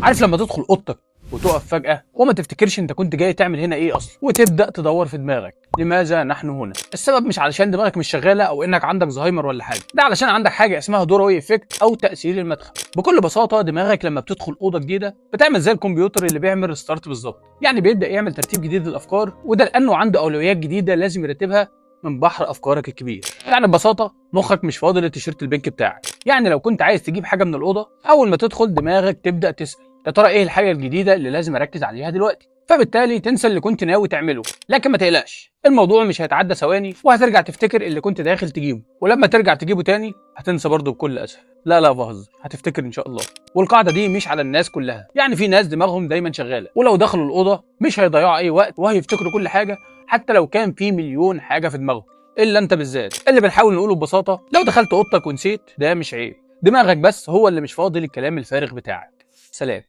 عارف لما تدخل اوضتك وتقف فجأة وما تفتكرش انت كنت جاي تعمل هنا ايه اصلا، وتبدأ تدور في دماغك لماذا نحن هنا؟ السبب مش علشان دماغك مش شغالة او انك عندك زهايمر ولا حاجة، ده علشان عندك حاجة اسمها دوروي افكت او تأثير المدخل. بكل بساطة دماغك لما بتدخل أوضة جديدة بتعمل زي الكمبيوتر اللي بيعمل ريستارت بالظبط، يعني بيبدأ يعمل ترتيب جديد للافكار، وده لانه عنده اولويات جديدة لازم يرتبها من بحر افكارك الكبير. يعني ببساطه مخك مش فاضي للتيشيرت البينك بتاعك، يعني لو كنت عايز تجيب حاجه من الاوضه، اول ما تدخل دماغك تبدا تسال يا ترى ايه الحاجه الجديده اللي لازم اركز عليها دلوقتي، فبالتالي تنسى اللي كنت ناوي تعمله. لكن ما تقلقش، الموضوع مش هيتعدى ثواني وهترجع تفتكر اللي كنت داخل تجيبه، ولما ترجع تجيبه تاني هتنسى برضه بكل اسف. لا بهزر، هتفتكر ان شاء الله. والقاعده دي مش على الناس كلها، يعني في ناس دماغهم دايما شغاله، ولو دخلوا الاوضه مش هيضيعوا اي وقت وهيفتكروا كل حاجه حتى لو كان في مليون حاجه في دماغهم. الا انت بالذات اللي بنحاول نقوله ببساطه، لو دخلت اوضتك ونسيت ده مش عيب، دماغك بس هو اللي مش فاضي للكلام الفارغ بتاعك. سلام.